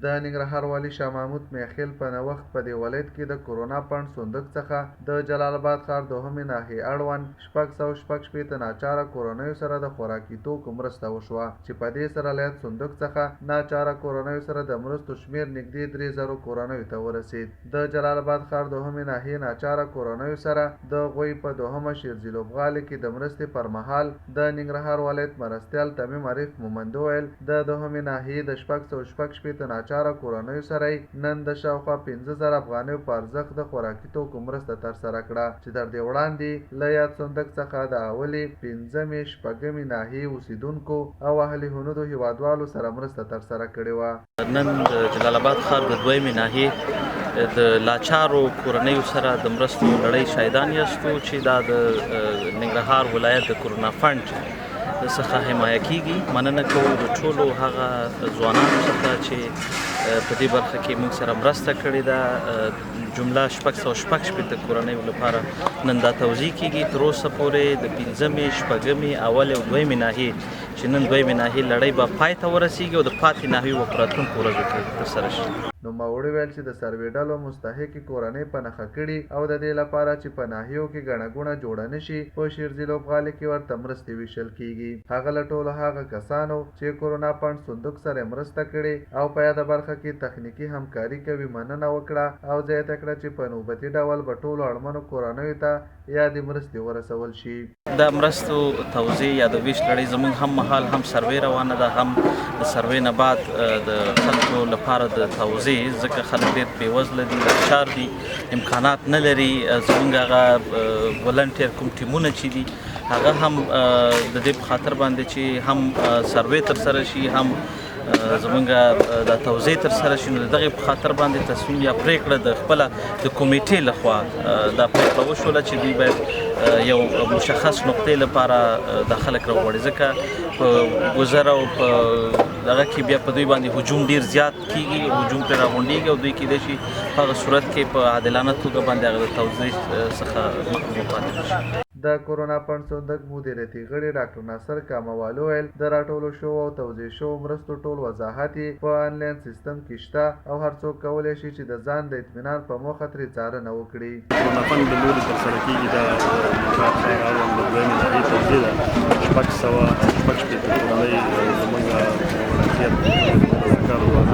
د ننګرهار والي شاه محمود میخیل په نوښت په دې ولایت کې د کورونا پنډ صندوق څخه د جلال آباد ښار دوهمې ناحیې اړوند 666 ناچاره کورنیو سره د خوراکي توکو مرسته وشوه چې په دې سره له صندوق څخه ناچاره کورنیو سره د مرستو شمیر نږدې 3000 کورنیو ته ورسید. د جلال آباد ښار دوهمې ناحیې ناچاره کورنیو سره د غوی په دوهمه شیرزي لوبغالي کې د مرستې پر مهال د ننګرهار ولایت مرستیال تمیم عارف مومند وویل د دوهمې ناحیې د 666 ناچاره کورنیو سره نن د شاوخوا 15000 افغانیو په ارزښت د خوراکي توکو مرسته ترسره کړه چې تر دې وړاندې له یاد صندوق څخه د اولې 5مې شپږمې ناحیې اوسیدونکو او اهل هنودو هیوادوالو سره مرسته ترسره کړې وه. نن د جلال آباد ښار د دویمې ناحیې د لاچارو کورنیو سره د مرستو لړۍ شاهدان یاستو چې دا د ننګرهار ولایت د کورونا فنډ څخه حمایه کیږي. مننه کوو د ټولو هغه ځوانانو څخه چې په دې برخه کې موږ سره مرسته کړې ده. جمله 666 کورنیو لپاره نن دا توزیع کیږي. تر اوسه پورې د 5مې شپږمې اول او دویمې ناحیې چې نن دویمې ناحیې لړۍ به پای ته ورسیږي او د پاتې ناحیو به په راتلونکو ورځو کې ترسره شي. نوموړي ویل چې د سروې ډلو مستحقې کورنۍ په نښه کړي او د دې لپاره چې په ناحیو کې ګڼه ګوڼه جوړه نه شي په شیرزي لوبغالي کې ورته مرستې ویشل کیږي. هغه له ټولو هغه کسانو چې کورونا فنډ صندوق سره مرسته کړې او په یاده برخه کې تخنیکي همکاري کوي مننه وکړه او زیاته کړه چې په نوبتي ډول به ټولو اړمنو کورنیو ته یادې مرستې ورسول شي. د مرستو توزیع یا د ویش لړۍ زموږ هم مهال هم سروې روانه ده، هم د سروې نه بعد د خلکو لپاره د توزیع، ځکه خلک ډېر بېوزله دي، لاچار دي، امکانات نه لري. زموږ هغه ولنټیر کوم ټیمونه چې دي هغه هم د دې په خاطر باندې چې هم سروې ترسره شي، هم زمونږ د توزیع ترسره شي، نو د دغې په خاطر باندې تصمیم یا پرېکړه د خپله د کمیټې لخوا دا پرېکړه وشوله چې دوی باید یو مشخص نقطې لپاره دا خلک راوغواړي، ځکه په ګذر او په دغه کې بیا په دوی باندې هجوم ډېر زیات کېږي، هجوم پرې راغونډېږي او دوی کېدای شي په هغه صورت کې په عادلانه توګه باندې هغه د توزیع څخه محروم پاتې شي. د کورونا فنډ صندوق مدیریتي غړي ډاکټر ناصر کاموال وویل د راټولو شوو او توزیع شوو مرستو ټول وضاحت یې په آنلاین سیستم کې شته او هر څوک کولی شي چې د ځان د اطمینان په موخه ترې څارنه وکړي. کورونا فنډ د لوري ترسره کېږي د اړوند د دویمې ناحیې توزیع ده. 666 کورنۍ زموږ ولایت ذکر